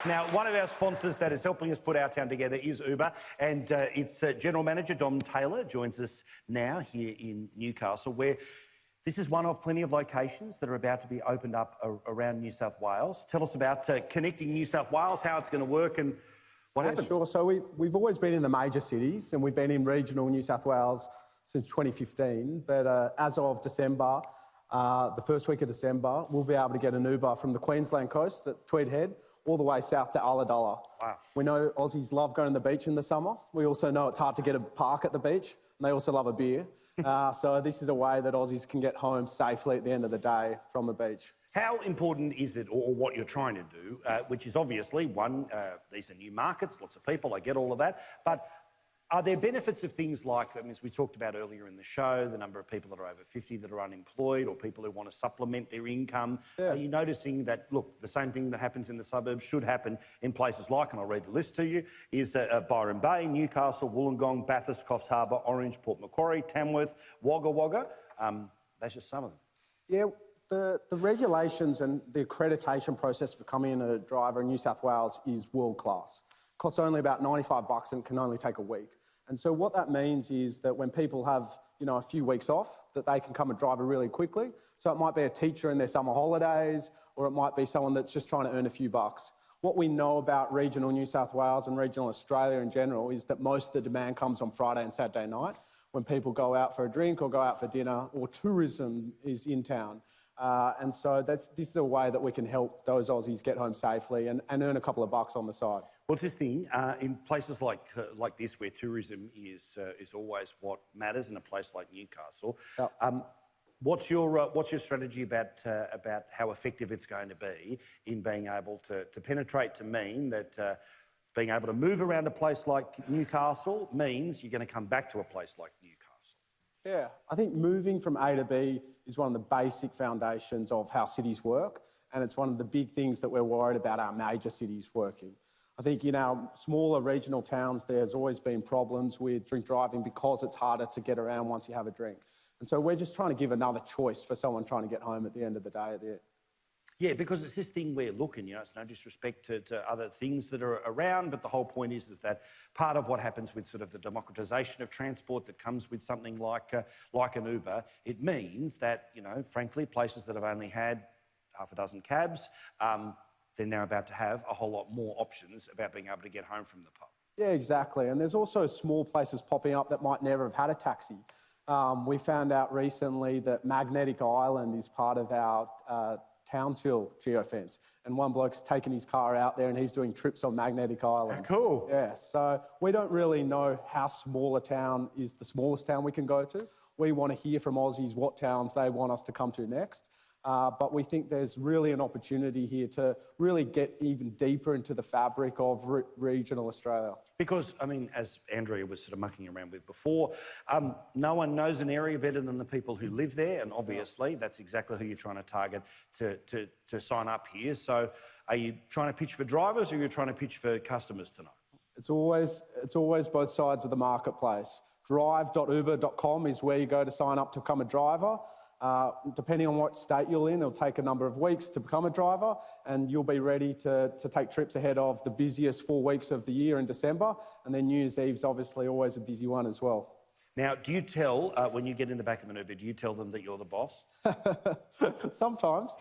Now, one of our sponsors that is helping us put our town together is Uber, and its General Manager, Dom Taylor, joins us now here in Newcastle, where this is one of plenty of locations that are about to be opened up around New South Wales. Tell us about connecting New South Wales, how it's going to work and what happens. Sure. So we've always been in the major cities, and we've been in regional New South Wales since 2015. But as of December, the first week of December, we'll be able to get an Uber from the Queensland coast at Tweed Head all the way south to Ulladulla. Wow. We know Aussies love going to the beach in the summer. We also know it's hard to get a park at the beach, and they also love a beer. So this is a way that Aussies can get home safely at the end of the day from the beach. How important is it, or what you're trying to do, which is obviously, one, these are new markets, lots of people, I get all of that, but are there benefits of things like, as we talked about earlier in the show, the number of people that are over 50 that are unemployed or people who want to supplement their income? Yeah. Are you noticing that, look, the same thing that happens in the suburbs should happen in places like, and I'll read the list to you, is Byron Bay, Newcastle, Wollongong, Bathurst, Coffs Harbour, Orange, Port Macquarie, Tamworth, Wagga Wagga. That's just some of them. Yeah. The regulations and the accreditation process for coming in a driver in New South Wales is world class. Costs only about $95 and can only take a week. And so what that means is that when people have, a few weeks off, that they can come and drive really quickly. So it might be a teacher in their summer holidays, or it might be someone that's just trying to earn a few bucks. What we know about regional New South Wales and regional Australia in general is that most of the demand comes on Friday and Saturday night when people go out for a drink or go out for dinner or tourism is in town. And so this is a way that we can help those Aussies get home safely and earn a couple of bucks on the side. Well, it's this thing, in places like this where tourism is always what matters, in a place like Newcastle, what's your strategy about how effective it's going to be in being able to penetrate, to mean that being able to move around a place like Newcastle means you're going to come back to a place like Newcastle? Yeah, I think moving from A to B is one of the basic foundations of how cities work, and it's one of the big things that we're worried about our major cities working. I think in our smaller regional towns, there's always been problems with drink driving because it's harder to get around once you have a drink. And so we're just trying to give another choice for someone trying to get home at the end of the day. Yeah, because it's this thing we're looking, it's no disrespect to other things that are around, but the whole point is that part of what happens with sort of the democratisation of transport that comes with something like an Uber, it means that, frankly, places that have only had half a dozen cabs, they're now about to have a whole lot more options about being able to get home from the pub. Yeah, exactly. And there's also small places popping up that might never have had a taxi. We found out recently that Magnetic Island is part of our Townsville geofence, and one bloke's taken his car out there and he's doing trips on Magnetic Island. Cool. Yeah, so we don't really know how small a town is the smallest town we can go to. We want to hear from Aussies what towns they want us to come to next. But we think there's really an opportunity here to really get even deeper into the fabric of regional Australia. Because, as Andrea was sort of mucking around with before, no one knows an area better than the people who live there, and obviously that's exactly who you're trying to target to sign up here. So are you trying to pitch for drivers, or are you trying to pitch for customers tonight? It's always both sides of the marketplace. drive.uber.com is where you go to sign up to become a driver. Depending on what state you're in, it'll take a number of weeks to become a driver, and you'll be ready to take trips ahead of the busiest 4 weeks of the year in December, and then New Year's Eve's obviously always a busy one as well. Now, do you tell, when you get in the back of an Uber, do you tell them that you're the boss? Sometimes,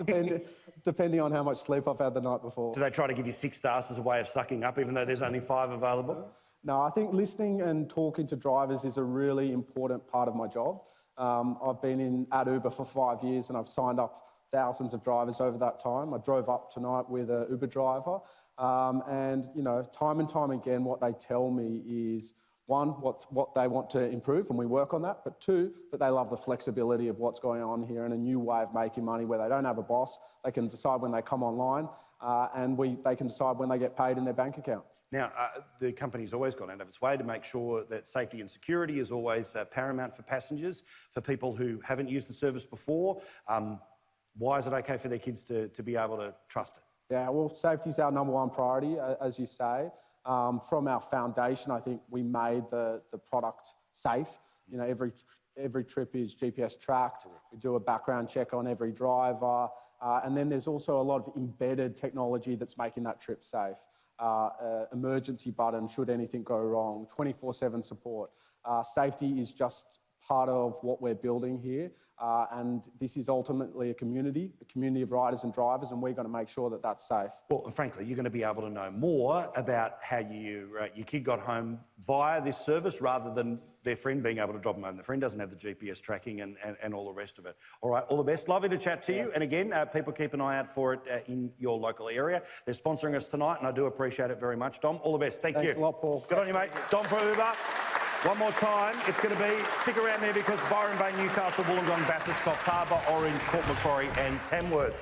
depending on how much sleep I've had the night before. Do they try to give you 6 stars as a way of sucking up, even though there's only 5 available? No, I think listening and talking to drivers is a really important part of my job. I've been at Uber for 5 years and I've signed up thousands of drivers over that time. I drove up tonight with an Uber driver and, time and time again, what they tell me is, one, what they want to improve, and we work on that, but two, that they love the flexibility of what's going on here and a new way of making money where they don't have a boss. They can decide when they come online and they can decide when they get paid in their bank account. Now, the company's always gone out of its way to make sure that safety and security is always paramount for passengers, for people who haven't used the service before. Why is it okay for their kids to be able to trust it? Yeah, well, safety's our number one priority, as you say. From our foundation, I think we made the product safe. Every trip is GPS tracked. We do a background check on every driver. And then there's also a lot of embedded technology that's making that trip safe. Emergency button should anything go wrong, 24/7 support. Safety is just part of what we're building here, and this is ultimately a community of riders and drivers, and we're going to make sure that that's safe. Well, and frankly, you're going to be able to know more about how your kid got home via this service rather than their friend being able to drop them home. The friend doesn't have the GPS tracking and all the rest of it. All right, all the best. Lovely to chat to you. And again, people keep an eye out for it in your local area. They're sponsoring us tonight, and I do appreciate it very much. Dom, all the best. Thank you. Thanks a lot, Paul. Good on you, mate. Dom Peruba. One more time, it's going to be, stick around there because Byron Bay, Newcastle, Wollongong, Bathurst, Coffs Harbour, Orange, Port Macquarie and Tamworth.